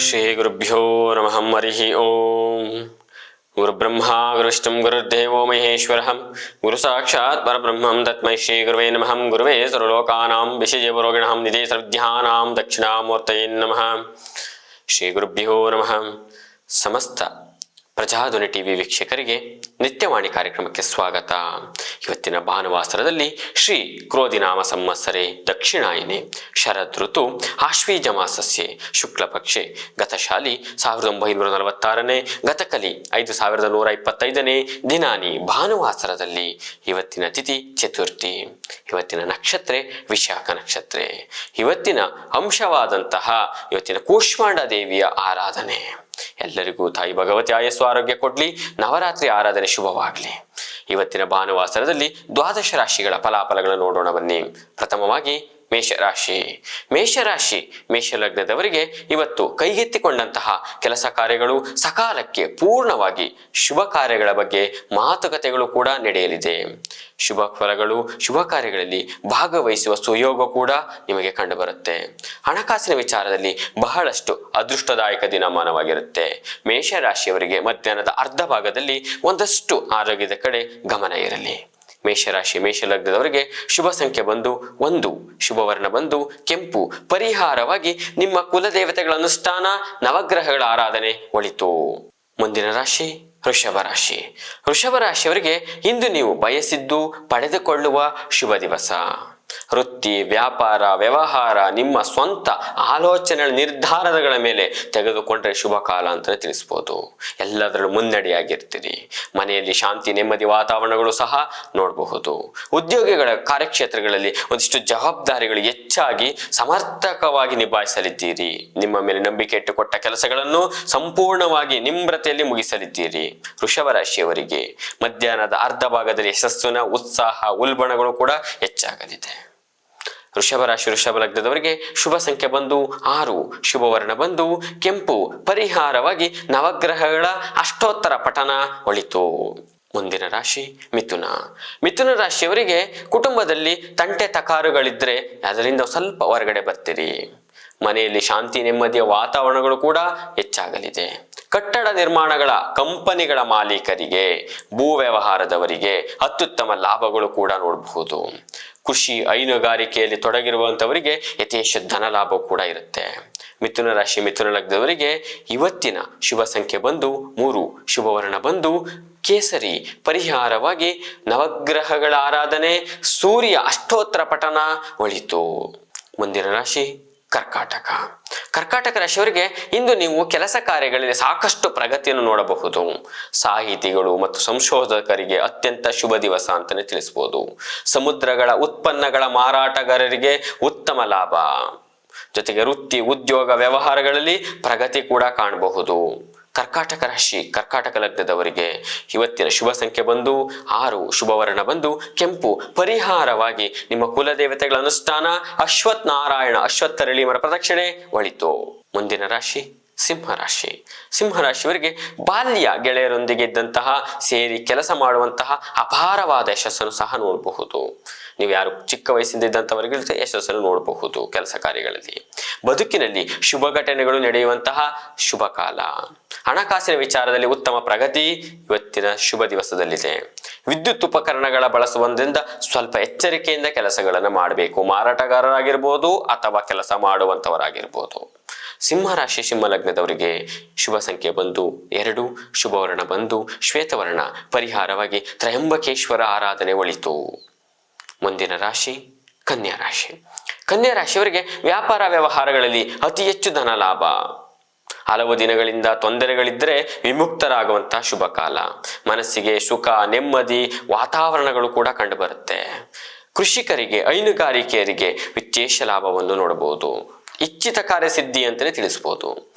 ಶ್ರೀ ಗುರುಭ್ಯೋ ನಮಃ ಹರಿಃ ಓಂ. ಗುರುಬ್ರಹ್ಮ ಗುರುವಿಷ್ಣು ಗುರುರ್ದೇವೋ ಮಹೇಶ್ವರಃ ಗುರು ಸಾಕ್ಷಾತ್ ಪರಬ್ರಹ್ಮಂ ತಸ್ಮೈ ಶ್ರೀ ಗುರುವೇ ನಮಃ. ಗುರುವೇ ಸರ್ವಲೋಕಾನಾಂ ವಿಷಯಜೀವರೋಗಿಣಃ ನಿಧೇ ಸರ್ವವಿದ್ಯಾನಾಂ ದಕ್ಷಿಣಾಮೂರ್ತಯೇ ನಮಃ. ಶ್ರೀ ಗುರುಭ್ಯೋ ನಮಃ. ಸಮಸ್ತ ಪ್ರಜಾಧ್ವನಿ ಟಿವಿ ವೀಕ್ಷಕರಿಗೆ ನಿತ್ಯವಾಣಿ ಕಾರ್ಯಕ್ರಮಕ್ಕೆ ಸ್ವಾಗತ. ಇವತ್ತಿನ ಭಾನುವಾಸರದಲ್ಲಿ ಶ್ರೀ ಕ್ರೋಧಿನಾಮ ಸಂವತ್ಸರೆ ದಕ್ಷಿಣಾಯನೆ ಶರದ್ ಋತು ಆಶ್ವೀಜ ಮಾಸಸ್ಯೆ ಶುಕ್ಲಪಕ್ಷೆ ಗತಶಾಲಿ 1946ನೇ ಗತಕಲಿ 5125ನೇ ದಿನಾನಿ ಭಾನುವಾಸರದಲ್ಲಿ ಇವತ್ತಿನ ತಿಥಿ ಚತುರ್ಥಿ. ಇವತ್ತಿನ ನಕ್ಷತ್ರ ವಿಶಾಖ ನಕ್ಷತ್ರ. ಇವತ್ತಿನ ಅಂಶವಾದಂತಹ ಇವತ್ತಿನ ಕೂಷ್ಮಾಂಡ ದೇವಿಯ ಆರಾಧನೆ. ಎಲ್ಲರಿಗೂ ತಾಯಿ ಭಗವತಿ ಆಯಸ್ಸು ಆರೋಗ್ಯ ಕೊಡ್ಲಿ. ನವರಾತ್ರಿ ಆರಾಧನೆ ಶುಭವಾಗಲಿ. ಇವತ್ತಿನ ಭಾನುವಾಸರದಲ್ಲಿ ದ್ವಾದಶ ರಾಶಿಗಳ ಫಲಾಫಲಗಳನ್ನು ನೋಡೋಣ ಬನ್ನಿ. ಪ್ರಥಮವಾಗಿ ಮೇಷರಾಶಿ. ಮೇಷರಾಶಿ ಮೇಷಲಗ್ನದವರಿಗೆ ಇವತ್ತು ಕೈಗೆತ್ತಿಕೊಂಡಂತಹ ಕೆಲಸ ಕಾರ್ಯಗಳು ಸಕಾಲಕ್ಕೆ ಪೂರ್ಣವಾಗಿ ಶುಭ ಕಾರ್ಯಗಳ ಬಗ್ಗೆ ಮಾತುಕತೆಗಳು ಕೂಡ ನಡೆಯಲಿದೆ. ಶುಭ ಫಲಗಳು ಶುಭ ಕಾರ್ಯಗಳಲ್ಲಿ ಭಾಗವಹಿಸುವ ಸುಯೋಗ ಕೂಡ ನಿಮಗೆ ಕಂಡುಬರುತ್ತೆ. ಹಣಕಾಸಿನ ವಿಚಾರದಲ್ಲಿ ಬಹಳಷ್ಟು ಅದೃಷ್ಟದಾಯಕ ದಿನಮಾನವಾಗಿರುತ್ತೆ. ಮೇಷರಾಶಿಯವರಿಗೆ ಮಧ್ಯಾಹ್ನದ ಅರ್ಧ ಭಾಗದಲ್ಲಿ ಒಂದಷ್ಟು ಆರೋಗ್ಯದ ಕಡೆ ಗಮನ ಇರಲಿ. ಮೇಷರಾಶಿ ಮೇಷಲಗ್ನದವರಿಗೆ ಶುಭ ಸಂಖ್ಯೆ ಬಂದು 1, ಶುಭವರ್ಣ ಬಂದು ಕೆಂಪು. ಪರಿಹಾರವಾಗಿ ನಿಮ್ಮ ಕುಲದೇವತೆಗಳ ಅನುಷ್ಠಾನ, ನವಗ್ರಹಗಳ ಆರಾಧನೆ ಒಳಿತು. ಮುಂದಿನ ರಾಶಿ ವೃಷಭ ರಾಶಿ. ವೃಷಭ ರಾಶಿಯವರಿಗೆ ಇಂದು ನೀವು ಬಯಸಿದ್ದು ಪಡೆದುಕೊಳ್ಳುವ ಶುಭ ದಿವಸ. ವೃತ್ತಿ, ವ್ಯಾಪಾರ, ವ್ಯವಹಾರ, ನಿಮ್ಮ ಸ್ವಂತ ಆಲೋಚನೆಗಳ ನಿರ್ಧಾರಗಳ ಮೇಲೆ ತೆಗೆದುಕೊಂಡ್ರೆ ಶುಭ ಕಾಲ ಅಂತಲೇ ತಿಳಿಸ್ಬೋದು. ಎಲ್ಲದರಲ್ಲೂ ಮುನ್ನಡೆಯಾಗಿರ್ತೀರಿ. ಮನೆಯಲ್ಲಿ ಶಾಂತಿ ನೆಮ್ಮದಿ ವಾತಾವರಣಗಳು ಸಹ ನೋಡಬಹುದು. ಉದ್ಯೋಗಿಗಳ ಕಾರ್ಯಕ್ಷೇತ್ರಗಳಲ್ಲಿ ಒಂದಿಷ್ಟು ಜವಾಬ್ದಾರಿಗಳು ಹೆಚ್ಚಾಗಿ ಸಮರ್ಥಕವಾಗಿ ನಿಭಾಯಿಸಲಿದ್ದೀರಿ. ನಿಮ್ಮ ಮೇಲೆ ನಂಬಿಕೆ ಇಟ್ಟುಕೊಟ್ಟ ಕೆಲಸಗಳನ್ನು ಸಂಪೂರ್ಣವಾಗಿ ನಿಮ್ರತೆಯಲ್ಲಿ ಮುಗಿಸಲಿದ್ದೀರಿ. ವೃಷಭ ರಾಶಿಯವರಿಗೆ ಮಧ್ಯಾಹ್ನದ ಅರ್ಧ ಭಾಗದಲ್ಲಿ ಯಶಸ್ಸಿನ ಉತ್ಸಾಹ ಉಲ್ಬಣಗಳು ಕೂಡ ಹೆಚ್ಚಾಗಲಿದೆ. ವೃಷಭ ರಾಶಿ ವೃಷಭ ಲಗ್ನದವರಿಗೆ ಶುಭ ಸಂಖ್ಯೆ ಬಂದು 6, ಶುಭವರ್ಣ ಬಂದು ಕೆಂಪು. ಪರಿಹಾರವಾಗಿ ನವಗ್ರಹಗಳ ಅಷ್ಟೋತ್ತರ ಪಠನ ಒಳಿತು. ಮುಂದಿನ ರಾಶಿ ಮಿಥುನ. ಮಿಥುನ ರಾಶಿಯವರಿಗೆ ಕುಟುಂಬದಲ್ಲಿ ತಂಟೆ ತಕಾರುಗಳಿದ್ರೆ ಅದರಿಂದ ಸ್ವಲ್ಪ ಹೊರಗಡೆ ಬರ್ತೀರಿ. ಮನೆಯಲ್ಲಿ ಶಾಂತಿ ನೆಮ್ಮದಿಯ ವಾತಾವರಣಗಳು ಕೂಡ ಹೆಚ್ಚಾಗಲಿದೆ. ಕಟ್ಟಡ ನಿರ್ಮಾಣಗಳ ಕಂಪನಿಗಳ ಮಾಲೀಕರಿಗೆ, ಭೂ ವ್ಯವಹಾರದವರಿಗೆ ಅತ್ಯುತ್ತಮ ಲಾಭಗಳು ಕೂಡ ನೋಡಬಹುದು. ಕೃಷಿ ಹೈನುಗಾರಿಕೆಯಲ್ಲಿ ತೊಡಗಿರುವಂಥವರಿಗೆ ಯಥೇಚ್ಛ ಧನ ಲಾಭ ಕೂಡ ಇರುತ್ತೆ. ಮಿಥುನ ರಾಶಿ ಮಿಥುನ ಲಗ್ನದವರಿಗೆ ಇವತ್ತಿನ ಶುಭ ಸಂಖ್ಯೆ ಬಂದು 3, ಶುಭವರ್ಣ ಬಂದು ಕೇಸರಿ. ಪರಿಹಾರವಾಗಿ ನವಗ್ರಹಗಳ ಆರಾಧನೆ, ಸೂರ್ಯ ಅಷ್ಟೋತ್ತರ ಪಠನ ಒಳಿತು. ಮುಂದಿನ ರಾಶಿ ಕರ್ಕಾಟಕ. ಕರ್ಕಾಟಕ ರಾಶಿಯವರಿಗೆ ಇಂದು ನೀವು ಕೆಲಸ ಕಾರ್ಯಗಳಲ್ಲಿ ಸಾಕಷ್ಟು ಪ್ರಗತಿಯನ್ನು ನೋಡಬಹುದು. ಸಾಹಿತಿಗಳು ಮತ್ತು ಸಂಶೋಧಕರಿಗೆ ಅತ್ಯಂತ ಶುಭ ದಿವಸ ಅಂತಾನೆ ತಿಳಿಸ್ಬೋದು. ಸಮುದ್ರಗಳ ಉತ್ಪನ್ನಗಳ ಮಾರಾಟಗಾರರಿಗೆ ಉತ್ತಮ ಲಾಭ. ಜೊತೆಗೆ ವೃತ್ತಿ ಉದ್ಯೋಗ ವ್ಯವಹಾರಗಳಲ್ಲಿ ಪ್ರಗತಿ ಕೂಡ ಕಾಣಬಹುದು. ಕರ್ಕಾಟಕ ರಾಶಿ ಕರ್ಕಾಟಕ ಲಗ್ನದವರಿಗೆ ಇವತ್ತಿನ ಶುಭ ಸಂಖ್ಯೆ ಬಂದು 6, ಶುಭವರ್ಣ ಬಂದು ಕೆಂಪು. ಪರಿಹಾರವಾಗಿ ನಿಮ್ಮ ಕುಲದೇವತೆಗಳ ಅನುಷ್ಠಾನ, ಅಶ್ವತ್ಥ ನಾರಾಯಣ ಅಶ್ವತ್ಥರಳಿ ಮರ ಪ್ರದಕ್ಷಿಣೆ ಒಳಿತು. ಮುಂದಿನ ರಾಶಿ ಸಿಂಹರಾಶಿ. ಸಿಂಹರಾಶಿಯವರಿಗೆ ಬಾಲ್ಯ ಗೆಳೆಯರೊಂದಿಗೆ ಇದ್ದಂತಹ ಸೇರಿ ಕೆಲಸ ಮಾಡುವಂತಹ ಅಪಾರವಾದ ಯಶಸ್ಸನ್ನು ಸಹ ನೋಡಬಹುದು. ನೀವು ಯಾರು ಚಿಕ್ಕ ವಯಸ್ಸಿಂದ ಇದ್ದಂಥವರಿಗೆ ಯಶಸ್ಸನ್ನು ನೋಡಬಹುದು. ಕೆಲಸ ಕಾರ್ಯಗಳಲ್ಲಿ ಬದುಕಿನಲ್ಲಿ ಶುಭ ಘಟನೆಗಳು ನಡೆಯುವಂತಹ ಶುಭ ಕಾಲ. ಹಣಕಾಸಿನ ವಿಚಾರದಲ್ಲಿ ಉತ್ತಮ ಪ್ರಗತಿ ಇವತ್ತಿನ ಶುಭ ದಿವಸದಲ್ಲಿದೆ. ವಿದ್ಯುತ್ ಉಪಕರಣಗಳ ಬಳಸುವುದರಿಂದ ಸ್ವಲ್ಪ ಎಚ್ಚರಿಕೆಯಿಂದ ಕೆಲಸಗಳನ್ನು ಮಾಡಬೇಕು. ಮಾರಾಟಗಾರರಾಗಿರ್ಬೋದು ಅಥವಾ ಕೆಲಸ ಮಾಡುವಂಥವರಾಗಿರ್ಬೋದು. ಸಿಂಹರಾಶಿ ಸಿಂಹಲಗ್ನದವರಿಗೆ ಶುಭ ಸಂಖ್ಯೆ ಬಂದು 2, ಶುಭವರ್ಣ ಬಂದು ಶ್ವೇತವರ್ಣ. ಪರಿಹಾರವಾಗಿ ತ್ರಯಂಬಕೇಶ್ವರ ಆರಾಧನೆ ಒಳಿತು. ಮುಂದಿನ ರಾಶಿ ಕನ್ಯಾ ರಾಶಿ. ಕನ್ಯಾ ರಾಶಿಯವರಿಗೆ ವ್ಯಾಪಾರ ವ್ಯವಹಾರಗಳಲ್ಲಿ ಅತಿ ಹೆಚ್ಚು ಧನ ಲಾಭ. ಹಲವು ದಿನಗಳಿಂದ ತೊಂದರೆಗಳಿದ್ದರೆ ವಿಮುಕ್ತರಾಗುವಂತಹ ಶುಭ ಕಾಲ. ಮನಸ್ಸಿಗೆ ಸುಖ ನೆಮ್ಮದಿ ವಾತಾವರಣಗಳು ಕೂಡ ಕಂಡುಬರುತ್ತೆ. ಕೃಷಿಕರಿಗೆ ಹೈನುಗಾರಿಕೆಯರಿಗೆ ವಿಶೇಷ ಲಾಭವನ್ನು ನೋಡಬಹುದು. ಇಚ್ಛಿತ ಕಾರ್ಯಸಿದ್ಧಿ ಅಂತಲೇ ತಿಳಿಸ್ಬೋದು.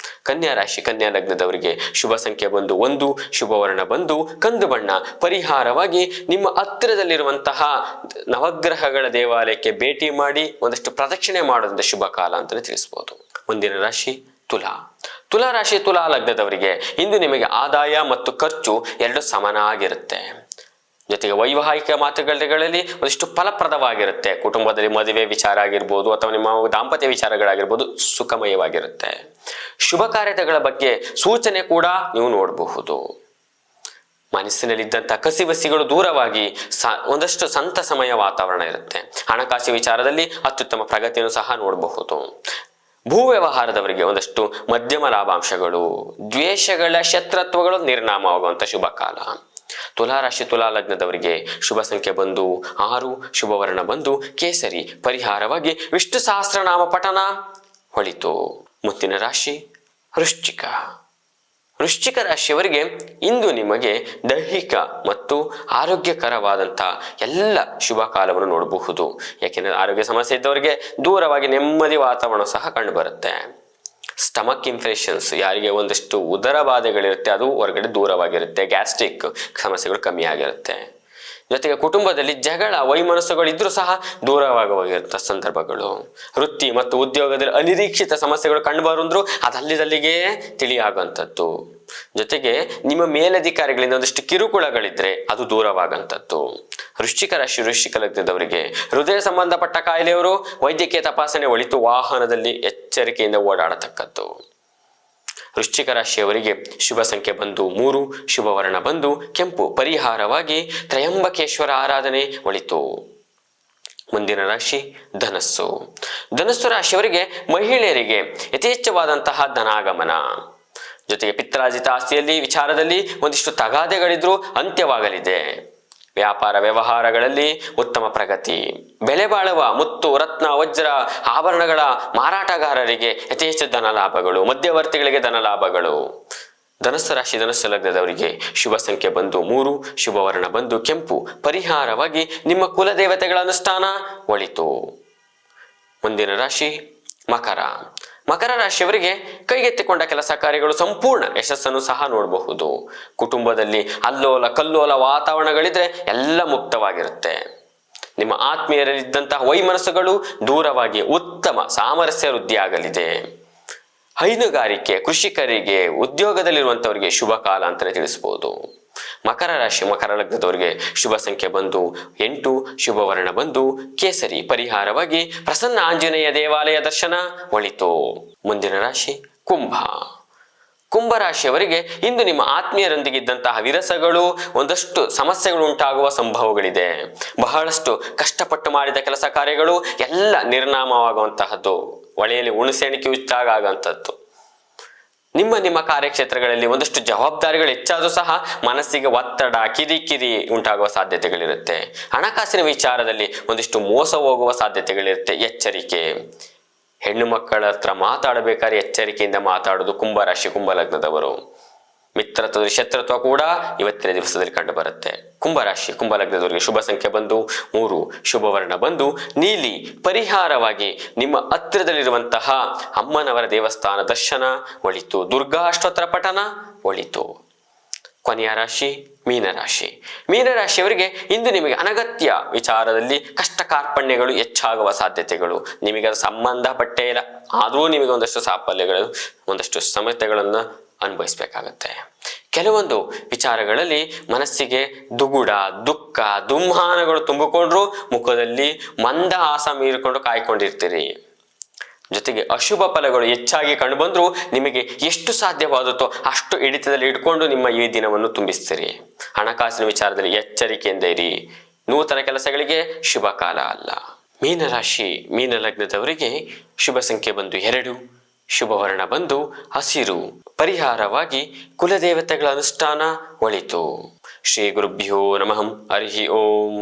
ಕನ್ಯಾ ರಾಶಿ ಕನ್ಯಾ ಲಗ್ನದವರಿಗೆ ಶುಭ ಸಂಖ್ಯೆ ಬಂದು 1, ಶುಭವರ್ಣ ಬಂದು ಕಂದು ಬಣ್ಣ. ಪರಿಹಾರವಾಗಿ ನಿಮ್ಮ ಹತ್ತಿರದಲ್ಲಿರುವಂತಹ ನವಗ್ರಹಗಳ ದೇವಾಲಯಕ್ಕೆ ಭೇಟಿ ಮಾಡಿ ಒಂದಷ್ಟು ಪ್ರದಕ್ಷಿಣೆ ಮಾಡೋದ್ರಿಂದ ಶುಭ ಕಾಲ ಅಂತಲೇ ತಿಳಿಸ್ಬೋದು. ಮುಂದಿನ ರಾಶಿ ತುಲಾ. ತುಲಾ ರಾಶಿ ತುಲಾ ಲಗ್ನದವರಿಗೆ ಇಂದು ನಿಮಗೆ ಆದಾಯ ಮತ್ತು ಖರ್ಚು ಎರಡು ಸಮನಾಗಿರುತ್ತೆ. ಜೊತೆಗೆ ವೈವಾಹಿಕ ಮಾತುಕತೆಗಳಲ್ಲಿ ಒಂದಿಷ್ಟು ಫಲಪ್ರದವಾಗಿರುತ್ತೆ. ಕುಟುಂಬದಲ್ಲಿ ಮದುವೆ ವಿಚಾರ ಆಗಿರ್ಬೋದು ಅಥವಾ ನಿಮ್ಮ ದಾಂಪತ್ಯ ವಿಚಾರಗಳಾಗಿರ್ಬೋದು ಸುಖಮಯವಾಗಿರುತ್ತೆ. ಶುಭ ಕಾರ್ಯಗಳ ಬಗ್ಗೆ ಸೂಚನೆ ಕೂಡ ನೀವು ನೋಡಬಹುದು. ಮನಸ್ಸಿನಲ್ಲಿದ್ದಂಥ ಕಸಿವಸಿಗಳು ದೂರವಾಗಿ ಒಂದಷ್ಟು ಸಂತಸಮಯ ವಾತಾವರಣ ಇರುತ್ತೆ. ಹಣಕಾಸು ವಿಚಾರದಲ್ಲಿ ಅತ್ಯುತ್ತಮ ಪ್ರಗತಿಯನ್ನು ಸಹ ನೋಡಬಹುದು. ಭೂ ವ್ಯವಹಾರದವರಿಗೆ ಒಂದಷ್ಟು ಮಧ್ಯಮ ಲಾಭಾಂಶಗಳು, ದ್ವೇಷಗಳ ಶತ್ರುತ್ವಗಳು ನಿರ್ನಾಮವಾಗುವಂಥ ಶುಭ ಕಾಲ. ತುಲಾರಾಶಿ ತುಲಾ ಲಗ್ನದವರಿಗೆ ಶುಭ ಸಂಖ್ಯೆ ಬಂದು 6, ಶುಭವರ್ಣ ಬಂದು ಕೇಸರಿ, ಪರಿಹಾರವಾಗಿ ವಿಷ್ಣು ಸಹಸ್ರನಾಮ ಪಠನ ಹೊಳಿತು. ಮುಂದಿನ ರಾಶಿ ವೃಶ್ಚಿಕ. ವೃಶ್ಚಿಕ ರಾಶಿಯವರಿಗೆ ಇಂದು ನಿಮಗೆ ದೈಹಿಕ ಮತ್ತು ಆರೋಗ್ಯಕರವಾದಂಥ ಎಲ್ಲ ಶುಭ ಕಾಲವನ್ನು ನೋಡಬಹುದು. ಯಾಕೆಂದರೆ ಆರೋಗ್ಯ ಸಮಸ್ಯೆ ಇದ್ದವರಿಗೆ ದೂರವಾಗಿ ನೆಮ್ಮದಿ ವಾತಾವರಣ ಸಹ ಕಂಡುಬರುತ್ತೆ. ಸ್ಟಮಕ್ ಇನ್ಫೆಕ್ಷನ್ಸ್, ಯಾರಿಗೆ ಒಂದಷ್ಟು ಉದರ ಬಾಧೆಗಳಿರುತ್ತೆ ಅದು ಹೊರಗಡೆ ದೂರವಾಗಿರುತ್ತೆ. ಗ್ಯಾಸ್ಟ್ರಿಕ್ ಸಮಸ್ಯೆಗಳು ಕಮ್ಮಿ ಆಗಿರುತ್ತೆ. ಜೊತೆಗೆ ಕುಟುಂಬದಲ್ಲಿ ಜಗಳ ವೈಮನಸ್ಸುಗಳು ಇದ್ರೂ ಸಹ ದೂರವಾಗಿರುವಂಥ ಸಂದರ್ಭಗಳು. ವೃತ್ತಿ ಮತ್ತು ಉದ್ಯೋಗದಲ್ಲಿ ಅನಿರೀಕ್ಷಿತ ಸಮಸ್ಯೆಗಳು ಕಂಡುಬರುಂದ್ರೂ ಅದಲ್ಲಿದಲ್ಲಿಗೆ ತಿಳಿಯಾಗುವಂಥದ್ದು. ಜೊತೆಗೆ ನಿಮ್ಮ ಮೇಲಧಿಕಾರಿಗಳಿಂದ ಒಂದಷ್ಟು ಕಿರುಕುಳಗಳಿದ್ರೆ ಅದು ದೂರವಾಗಂಥದ್ದು. ವೃಶ್ಚಿಕ ರಾಶಿ ವೃಶ್ಚಿಕ ಲಗ್ನದವರಿಗೆ ಹೃದಯ ಸಂಬಂಧಪಟ್ಟ ಕಾಯಿಲೆಯವರು ವೈದ್ಯಕೀಯ ತಪಾಸಣೆ ಒಳಿತು, ವಾಹನದಲ್ಲಿ ಎಚ್ಚರಿಕೆಯಿಂದ ಓಡಾಡತಕ್ಕದ್ದು. ವೃಶ್ಚಿಕ ರಾಶಿಯವರಿಗೆ ಶುಭ ಸಂಖ್ಯೆ ಬಂದು 3, ಶುಭವರ್ಣ ಬಂದು ಕೆಂಪು, ಪರಿಹಾರವಾಗಿ ತ್ರಯಂಬಕೇಶ್ವರ ಆರಾಧನೆ ಒಳಿತು. ಮುಂದಿನ ರಾಶಿ ಧನಸ್ಸು. ಧನಸ್ಸು ರಾಶಿಯವರಿಗೆ ಮಹಿಳೆಯರಿಗೆ ಯಥೇಚ್ಛವಾದಂತಹ ಧನಾಗಮನ, ಜೊತೆಗೆ ಪಿತ್ರಾರ್ಜಿತ ಆಸ್ತಿಯಲ್ಲಿ ವಿಚಾರದಲ್ಲಿ ಒಂದಿಷ್ಟು ತಗಾದೆಗಳಿದ್ರೂ ಅಂತ್ಯವಾಗಲಿದೆ. ವ್ಯಾಪಾರ ವ್ಯವಹಾರಗಳಲ್ಲಿ ಉತ್ತಮ ಪ್ರಗತಿ. ಬೆಲೆ ಬಾಳುವ ಮುತ್ತು, ರತ್ನ, ವಜ್ರ, ಆಭರಣಗಳ ಮಾರಾಟಗಾರರಿಗೆ ಯಥೇಚ್ಛ ಧನ ಲಾಭಗಳು, ಮಧ್ಯವರ್ತಿಗಳಿಗೆ ಧನ ಲಾಭಗಳು. ಧನಸ್ಸು ರಾಶಿ ಧನಸ್ಸು ಲಗ್ನದವರಿಗೆ ಶುಭ ಸಂಖ್ಯೆ ಬಂದು 3, ಶುಭವರ್ಣ ಬಂದು ಕೆಂಪು, ಪರಿಹಾರವಾಗಿ ನಿಮ್ಮ ಕುಲದೇವತೆಗಳ ಅನುಷ್ಠಾನ ಒಳಿತು. ಮುಂದಿನ ರಾಶಿ ಮಕರ. ಮಕರ ರಾಶಿಯವರಿಗೆ ಕೈಗೆತ್ತಿಕೊಂಡ ಕೆಲಸ ಕಾರ್ಯಗಳು ಸಂಪೂರ್ಣ ಯಶಸ್ಸನ್ನು ಸಹ ನೋಡಬಹುದು. ಕುಟುಂಬದಲ್ಲಿ ಅಲ್ಲೋಲ ಕಲ್ಲೋಲ ವಾತಾವರಣಗಳಿದ್ರೆ ಎಲ್ಲ ಮುಕ್ತವಾಗಿರುತ್ತೆ. ನಿಮ್ಮ ಆತ್ಮೀಯರಲ್ಲಿದ್ದಂತಹ ವೈಮನಸ್ಸುಗಳು ದೂರವಾಗಿ ಉತ್ತಮ ಸಾಮರಸ್ಯ ವೃದ್ಧಿಯಾಗಲಿದೆ. ಹೈನುಗಾರಿಕೆ, ಕೃಷಿಕರಿಗೆ, ಉದ್ಯೋಗದಲ್ಲಿರುವಂಥವರಿಗೆ ಶುಭ ಕಾಲ ಅಂತಲೇ ತಿಳಿಸ್ಬೋದು. ಮಕರ ರಾಶಿ ಮಕರ ಲಗ್ನದವರಿಗೆ ಶುಭ ಸಂಖ್ಯೆ ಬಂದು 8, ಶುಭವರ್ಣ ಬಂದು ಕೇಸರಿ, ಪರಿಹಾರವಾಗಿ ಪ್ರಸನ್ನ ಆಂಜನೇಯ ದೇವಾಲಯ ದರ್ಶನ ಒಳಿತು. ಮುಂದಿನ ರಾಶಿ ಕುಂಭ. ಕುಂಭ ರಾಶಿಯವರಿಗೆ ಇಂದು ನಿಮ್ಮ ಆತ್ಮೀಯರೊಂದಿಗಿದ್ದಂತಹ ವಿರಸಗಳು, ಒಂದಷ್ಟು ಸಮಸ್ಯೆಗಳು ಉಂಟಾಗುವ ಸಂಭವಗಳಿದೆ. ಬಹಳಷ್ಟು ಕಷ್ಟಪಟ್ಟು ಮಾಡಿದ ಕೆಲಸ ಕಾರ್ಯಗಳು ಎಲ್ಲ ನಿರ್ನಾಮವಾಗುವಂತಹದ್ದು. ಒಳೆಯಲ್ಲಿ ಹುಣಸೆಣಿಕೆ ಉಚ್ಚಾಗುವಂಥದ್ದು. ನಿಮ್ಮ ಕಾರ್ಯಕ್ಷೇತ್ರಗಳಲ್ಲಿ ಒಂದಷ್ಟು ಜವಾಬ್ದಾರಿಗಳು ಹೆಚ್ಚಾದರೂ ಸಹ ಮನಸ್ಸಿಗೆ ಒತ್ತಡ, ಕಿರಿಕಿರಿ ಉಂಟಾಗುವ ಸಾಧ್ಯತೆಗಳಿರುತ್ತೆ. ಹಣಕಾಸಿನ ವಿಚಾರದಲ್ಲಿ ಒಂದಿಷ್ಟು ಮೋಸ ಹೋಗುವ ಸಾಧ್ಯತೆಗಳಿರುತ್ತೆ. ಎಚ್ಚರಿಕೆ. ಹೆಣ್ಣು ಮಕ್ಕಳ ಹತ್ರ ಮಾತಾಡಬೇಕಾದ್ರೆ ಎಚ್ಚರಿಕೆಯಿಂದ ಮಾತಾಡೋದು ಕುಂಭರಾಶಿ ಕುಂಭ ಲಗ್ನದವರು. ಮಿತ್ರತ್ವ ಶತ್ರುತ್ವ ಕೂಡ ಇವತ್ತಿನ ದಿವಸದಲ್ಲಿ ಕಂಡು ಬರುತ್ತೆ. ಕುಂಭರಾಶಿ ಕುಂಭ ಲಗ್ನದವರಿಗೆ ಶುಭ ಸಂಖ್ಯೆ ಬಂದು 3, ಶುಭವರ್ಣ ಬಂದು ನೀಲಿ, ಪರಿಹಾರವಾಗಿ ನಿಮ್ಮ ಹತ್ತಿರದಲ್ಲಿರುವಂತಹ ಅಮ್ಮನವರ ದೇವಸ್ಥಾನ ದರ್ಶನ ಒಳಿತು. ದುರ್ಗಾಷ್ಟೋತ್ತರ ಪಠನ ಒಳಿತು. ಕೊನೆಯ ರಾಶಿ ಮೀನರಾಶಿ. ಮೀನರಾಶಿಯವರಿಗೆ ಇಂದು ನಿಮಗೆ ಅನಗತ್ಯ ವಿಚಾರದಲ್ಲಿ ಕಷ್ಟ ಕಾರ್ಪಣ್ಯಗಳು ಹೆಚ್ಚಾಗುವ ಸಾಧ್ಯತೆಗಳು. ನಿಮಗೆ ಅದು ಸಂಬಂಧಪಟ್ಟೇ ಇಲ್ಲ, ಆದರೂ ನಿಮಗೆ ಒಂದಷ್ಟು ಸಾಫಲ್ಯಗಳು, ಒಂದಷ್ಟು ಸಮಸ್ಯೆಗಳನ್ನು ಅನುಭವಿಸಬೇಕಾಗತ್ತೆ. ಕೆಲವೊಂದು ವಿಚಾರಗಳಲ್ಲಿ ಮನಸ್ಸಿಗೆ ದುಗುಡ, ದುಃಖ, ದುಮ್ಮಾನಗಳು ತುಂಬಿಕೊಂಡ್ರು ಮುಖದಲ್ಲಿ ಮಂದಹಾಸ ಮೀರಿಕೊಂಡು ಕಾಯ್ಕೊಂಡಿರ್ತೀರಿ. ಜೊತೆಗೆ ಅಶುಭ ಫಲಗಳು ಹೆಚ್ಚಾಗಿ ಕಂಡುಬಂದ್ರು ನಿಮಗೆ ಎಷ್ಟು ಸಾಧ್ಯವಾಗುತ್ತೋ ಅಷ್ಟು ಹಿಡಿತದಲ್ಲಿ ಇಟ್ಕೊಂಡು ನಿಮ್ಮ ಈ ದಿನವನ್ನು ತುಂಬಿಸ್ತೀರಿ. ಹಣಕಾಸಿನ ವಿಚಾರದಲ್ಲಿ ಎಚ್ಚರಿಕೆಯಿಂದ ಇರಿ. ನೂತನ ಕೆಲಸಗಳಿಗೆ ಶುಭ ಕಾಲ ಅಲ್ಲ. ಮೀನರಾಶಿ ಮೀನ ಲಗ್ನದವರಿಗೆ ಶುಭ ಸಂಖ್ಯೆ ಬಂದು 2, ಶುಭವರ್ಣ ಬಂದು ಹಸಿರು, ಪರಿಹಾರವಾಗಿ ಕುಲದೇವತೆಗಳ ಅನುಷ್ಠಾನ ಒಳಿತು. ಶ್ರೀ ಗುರುಭ್ಯೋ ನಮಃ. ಹರಿ ಓಂ.